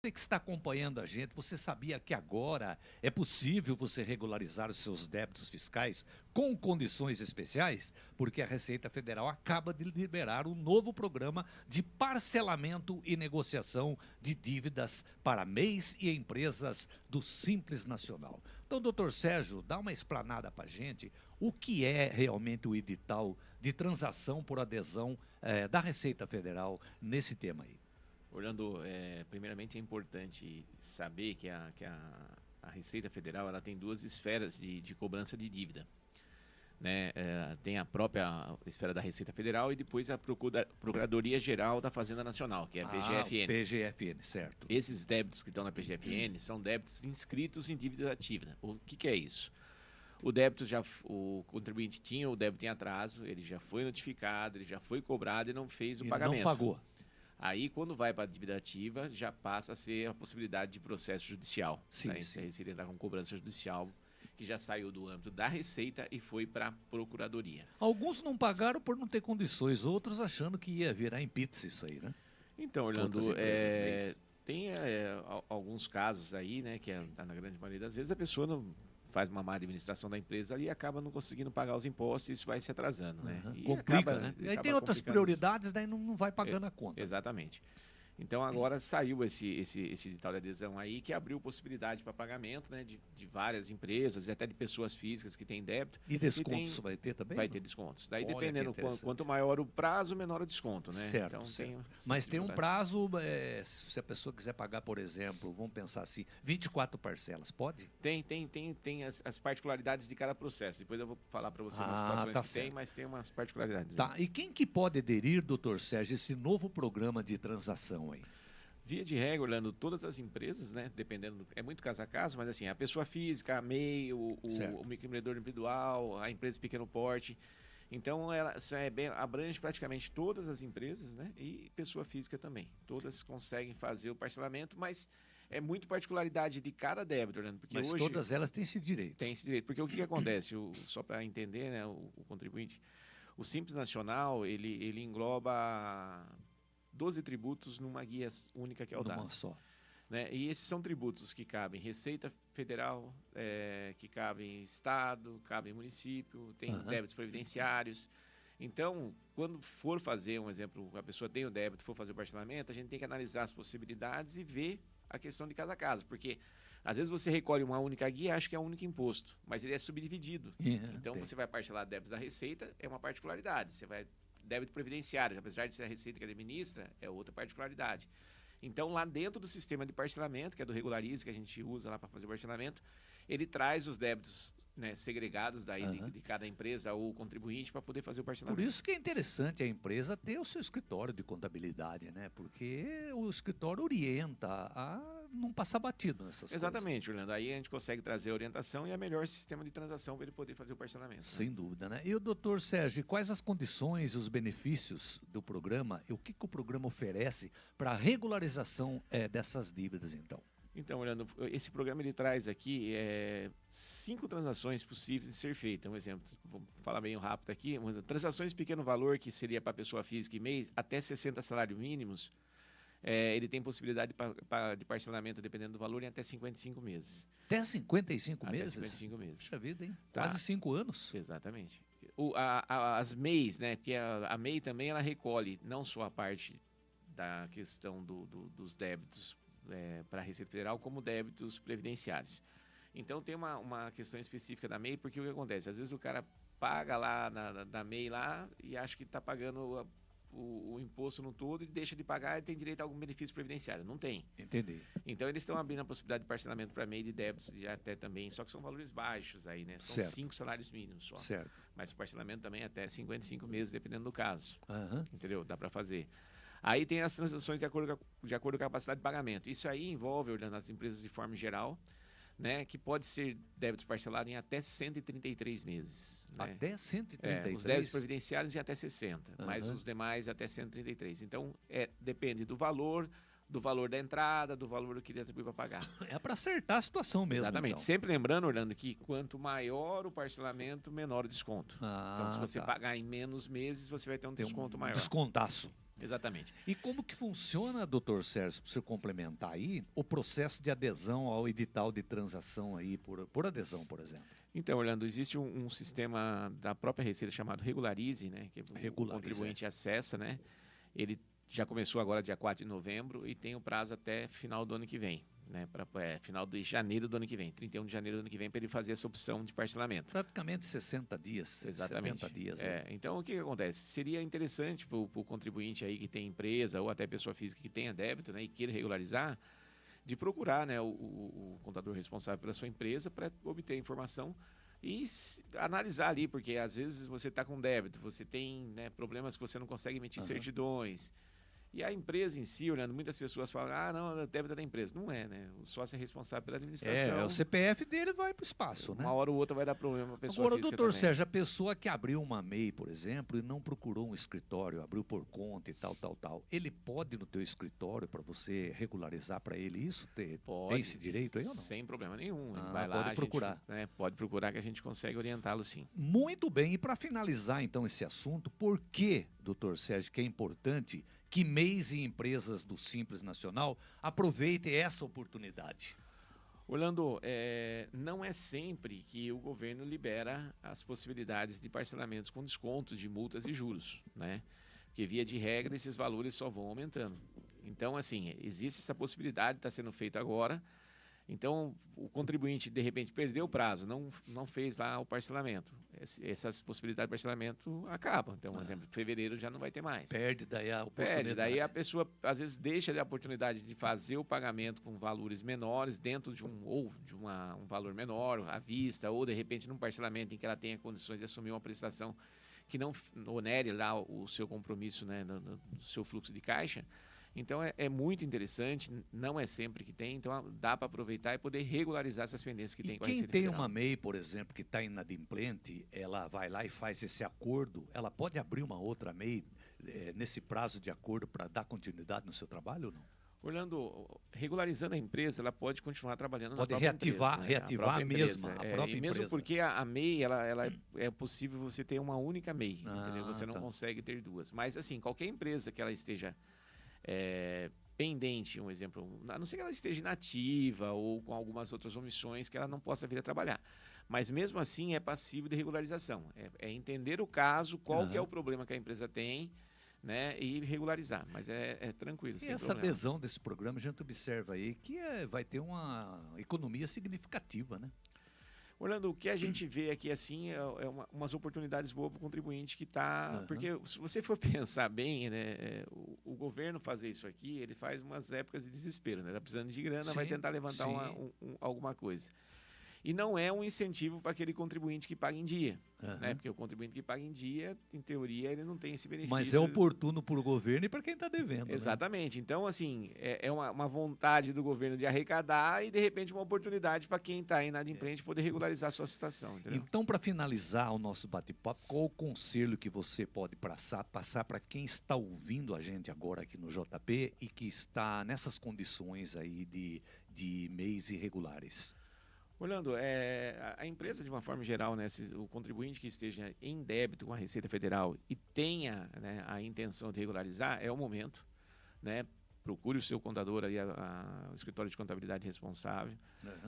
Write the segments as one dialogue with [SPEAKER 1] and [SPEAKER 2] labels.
[SPEAKER 1] Você que está acompanhando a gente, você sabia que agora é possível você regularizar os seus débitos fiscais com condições especiais? Porque a Receita Federal acaba de liberar um novo programa de parcelamento e negociação de dívidas para MEIs e empresas do Simples Nacional. Então, doutor Sérgio, dá uma explanada para a gente o que é realmente o edital de transação por adesão da Receita Federal nesse tema aí.
[SPEAKER 2] Orlando, primeiramente é importante saber que a Receita Federal ela tem duas esferas de cobrança de dívida. Né? Tem a própria esfera da Receita Federal e depois a Procuradoria-Geral da Fazenda Nacional, que é a PGFN.
[SPEAKER 1] PGFN, certo.
[SPEAKER 2] Esses débitos que estão na PGFN são débitos inscritos em dívida ativa. O que é isso? O contribuinte tinha o débito em atraso, ele já foi notificado, ele já foi cobrado e não fez o pagamento.
[SPEAKER 1] Não pagou.
[SPEAKER 2] Aí, quando vai para a dívida ativa, já passa a ser a possibilidade de processo judicial.
[SPEAKER 1] Sim,
[SPEAKER 2] né?
[SPEAKER 1] sim.
[SPEAKER 2] A Receita entrar com cobrança judicial, que já saiu do âmbito da Receita e foi para a Procuradoria.
[SPEAKER 1] Alguns não pagaram por não ter condições, outros achando que ia virar em pizza isso aí, né?
[SPEAKER 2] Então, Orlando, tem alguns casos aí, né, que na grande maioria das vezes a pessoa não faz uma má administração da empresa ali e acaba não conseguindo pagar os impostos e isso vai se atrasando. Né? E
[SPEAKER 1] complica, né? E aí tem outras prioridades, daí não vai pagando a conta.
[SPEAKER 2] Exatamente. Então agora saiu esse edital de adesão aí que abriu possibilidade para pagamento, né, de várias empresas e até de pessoas físicas que têm débito.
[SPEAKER 1] E descontos vai ter também?
[SPEAKER 2] Vai ter descontos. Daí
[SPEAKER 1] Olha,
[SPEAKER 2] dependendo quanto maior o prazo, menor o desconto, né?
[SPEAKER 1] Certo,
[SPEAKER 2] então,
[SPEAKER 1] certo. Mas tem um prazo, se a pessoa quiser pagar, por exemplo, vamos pensar assim, 24 parcelas, pode?
[SPEAKER 2] Tem as particularidades de cada processo. Depois eu vou falar para você umas situações que tem, mas tem umas particularidades.
[SPEAKER 1] Tá, e quem que pode aderir, doutor Sérgio, esse novo programa de transação aí?
[SPEAKER 2] Via de regra, Orlando, todas as empresas, né, dependendo, é muito caso a caso, mas assim, a pessoa física, a MEI, o microempreendedor individual, a empresa de pequeno porte. Então, ela abrange praticamente todas as empresas, né, e pessoa física também. Todas conseguem fazer o parcelamento, mas é muito particularidade de cada débito, Orlando. Porque
[SPEAKER 1] mas
[SPEAKER 2] hoje,
[SPEAKER 1] todas elas têm esse direito.
[SPEAKER 2] Tem esse direito, porque o que acontece, só para entender, né, o contribuinte, o Simples Nacional, ele engloba 12 tributos numa guia única que é o DAS.
[SPEAKER 1] Numa só.
[SPEAKER 2] Né? E esses são tributos que cabem Receita Federal, que cabem Estado, cabem município, tem débitos previdenciários. Então, quando for fazer, um exemplo, a pessoa tem o débito, for fazer o parcelamento, a gente tem que analisar as possibilidades e ver a questão de cada caso, porque às vezes você recolhe uma única guia e acha que é um único imposto, mas ele é subdividido. Então, você vai parcelar débitos da Receita, é uma particularidade. Você vai débito previdenciário, apesar de ser a Receita que administra, é outra particularidade. Então, lá dentro do sistema de parcelamento, que é do Regularize, que a gente usa lá para fazer o parcelamento, ele traz os débitos, né, segregados daí de cada empresa ou contribuinte para poder fazer o parcelamento.
[SPEAKER 1] Por isso que é interessante a empresa ter o seu escritório de contabilidade, né? Porque o escritório orienta a não passar batido nessas coisas.
[SPEAKER 2] Exatamente, Orlando. Aí a gente consegue trazer a orientação e a melhor sistema de transação para ele poder fazer o parcelamento.
[SPEAKER 1] Sem dúvida, né? E o doutor Sérgio, quais as condições e os benefícios do programa e o que o programa oferece para a regularização dessas dívidas, então?
[SPEAKER 2] Então, Orlando, esse programa ele traz aqui 5 transações possíveis de ser feitas. Um exemplo, vou falar bem rápido aqui. Transações de pequeno valor, que seria para pessoa física e MEI, até 60 salários mínimos, ele tem possibilidade de parcelamento, dependendo do valor, em até 55 meses.
[SPEAKER 1] Até 55
[SPEAKER 2] meses?
[SPEAKER 1] Até
[SPEAKER 2] 55 meses.
[SPEAKER 1] Puxa vida, hein? Quase 5 anos.
[SPEAKER 2] Exatamente. As MEIs, né? Porque a MEI também ela recolhe não só a parte da questão dos débitos para a Receita Federal, como débitos previdenciários. Então, tem uma questão específica da MEI, porque o que acontece? Às vezes o cara paga lá da MEI lá e acha que está pagando o imposto no todo e deixa de pagar e tem direito a algum benefício previdenciário. Não tem.
[SPEAKER 1] Entendi.
[SPEAKER 2] Então, eles estão abrindo a possibilidade de parcelamento para MEI de débitos até também, só que são valores baixos aí, né? São 5 salários mínimos só.
[SPEAKER 1] Certo.
[SPEAKER 2] Mas o parcelamento também é até 55 meses, dependendo do caso. Entendeu? Dá para fazer. Aí tem as transações de acordo com a capacidade de pagamento. Isso aí envolve, olhando as empresas de forma geral, né, que pode ser débitos parcelados em até 133 meses. Né?
[SPEAKER 1] Até 133?
[SPEAKER 2] Os débitos previdenciários em até 60, mas os demais até 133. Então, depende do valor da entrada, do valor que ele atribui para pagar.
[SPEAKER 1] É para acertar a situação mesmo.
[SPEAKER 2] Exatamente.
[SPEAKER 1] Então.
[SPEAKER 2] Sempre lembrando, Orlando, que quanto maior o parcelamento, menor o desconto. Então, se você pagar em menos meses, você vai ter um desconto maior.
[SPEAKER 1] Descontaço.
[SPEAKER 2] Exatamente.
[SPEAKER 1] E como que funciona, doutor Sérgio, para você complementar aí, o processo de adesão ao edital de transação aí, por adesão, por exemplo?
[SPEAKER 2] Então, Orlando, existe um sistema da própria Receita chamado Regularize, né? Que o contribuinte acessa, né? Ele já começou agora dia 4 de novembro e tem o prazo até final do ano que vem, né? Final de janeiro do ano que vem, 31 de janeiro do ano que vem, para ele fazer essa opção de parcelamento.
[SPEAKER 1] Praticamente 60 dias,
[SPEAKER 2] Exatamente.
[SPEAKER 1] 70 dias.
[SPEAKER 2] Então, o que acontece? Seria interessante para o contribuinte aí que tem empresa ou até pessoa física que tenha débito, né, e queira regularizar, de procurar, né, o contador responsável pela sua empresa para obter informação e analisar ali, porque às vezes você está com débito, você tem, né, problemas que você não consegue emitir certidões. E a empresa em si, olhando, muitas pessoas falam, não, a débito é da empresa. Não é, né? O sócio é responsável pela administração.
[SPEAKER 1] O CPF dele vai para o espaço, né?
[SPEAKER 2] Uma hora ou outra vai dar problema para a pessoa
[SPEAKER 1] Agora,
[SPEAKER 2] física
[SPEAKER 1] doutor
[SPEAKER 2] também.
[SPEAKER 1] Sérgio, a pessoa que abriu uma MEI, por exemplo, e não procurou um escritório, abriu por conta e tal, ele pode ir no teu escritório para você regularizar para ele isso? Tem esse direito aí ou não?
[SPEAKER 2] Sem problema nenhum. Ele vai lá,
[SPEAKER 1] pode procurar.
[SPEAKER 2] Pode procurar que a gente consegue orientá-lo sim.
[SPEAKER 1] Muito bem. E para finalizar, então, esse assunto, por que, doutor Sérgio, que é importante que MEIs e empresas do Simples Nacional aproveitem essa oportunidade?
[SPEAKER 2] Orlando, não é sempre que o governo libera as possibilidades de parcelamentos com descontos de multas e juros, né? Porque, via de regra, esses valores só vão aumentando. Então, assim, existe essa possibilidade, está sendo feito agora. Então, o contribuinte, de repente, perdeu o prazo, não fez lá o parcelamento. Essas possibilidades de parcelamento acabam. Então, por exemplo, em fevereiro já não vai ter mais.
[SPEAKER 1] Perde daí a oportunidade.
[SPEAKER 2] Perde, daí a pessoa, às vezes, deixa a oportunidade de fazer o pagamento com valores menores dentro de um valor menor, à vista, ou, de repente, num parcelamento em que ela tenha condições de assumir uma prestação que não onere lá o seu compromisso, né, no seu fluxo de caixa. Então, é muito interessante, não é sempre que tem, então dá para aproveitar e poder regularizar essas pendências que tem com a Receita
[SPEAKER 1] Federal.
[SPEAKER 2] Quem
[SPEAKER 1] tem uma MEI, por exemplo, que está inadimplente, ela vai lá e faz esse acordo, ela pode abrir uma outra MEI nesse prazo de acordo para dar continuidade no seu trabalho ou não?
[SPEAKER 2] Orlando, regularizando a empresa, ela pode continuar trabalhando na
[SPEAKER 1] própria
[SPEAKER 2] empresa. Pode
[SPEAKER 1] reativar a mesma, a própria
[SPEAKER 2] e mesmo
[SPEAKER 1] empresa.
[SPEAKER 2] porque a MEI, é possível você ter uma única MEI, entendeu? Você não consegue ter duas. Mas, assim, qualquer empresa que ela esteja pendente, um exemplo, a não ser que ela esteja inativa ou com algumas outras omissões que ela não possa vir a trabalhar. Mas mesmo assim é passível de regularização. É entender o caso, qual que é o problema que a empresa tem, né, e regularizar. Mas é tranquilo.
[SPEAKER 1] E essa adesão desse programa, a gente observa aí que vai ter uma economia significativa, né?
[SPEAKER 2] Orlando, o que a gente vê aqui assim umas oportunidades boas para o contribuinte que está... Porque se você for pensar bem, né, o governo fazer isso aqui, ele faz umas épocas de desespero, né? Está precisando de grana, vai tentar levantar alguma coisa. E não é um incentivo para aquele contribuinte que paga em dia, né? Porque o contribuinte que paga em dia, em teoria, ele não tem esse benefício.
[SPEAKER 1] Mas é oportuno para o governo e para quem está devendo.
[SPEAKER 2] Exatamente. Né? Então, assim, é uma vontade do governo de arrecadar e, de repente, uma oportunidade para quem está inadimplente poder regularizar a sua situação. Entendeu?
[SPEAKER 1] Então, para finalizar o nosso bate-papo, qual o conselho que você pode passar para quem está ouvindo a gente agora aqui no JP e que está nessas condições aí de MEIs irregulares?
[SPEAKER 2] Orlando, a empresa, de uma forma geral, né, o contribuinte que esteja em débito com a Receita Federal e tenha, né, a intenção de regularizar, é o momento, né? Procure o seu contador, aí, o escritório de contabilidade responsável,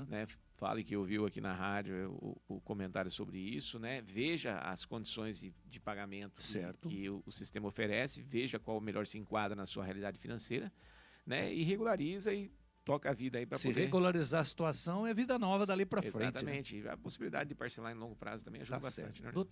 [SPEAKER 2] né? Fale que ouviu aqui na rádio o comentário sobre isso, né? Veja as condições de pagamento que o sistema oferece, veja qual melhor se enquadra na sua realidade financeira, né? E regulariza e toca a vida aí para poder...
[SPEAKER 1] Se regularizar a situação, é vida nova dali para frente.
[SPEAKER 2] Exatamente. Né? A possibilidade de parcelar em longo prazo também ajuda bastante. Né?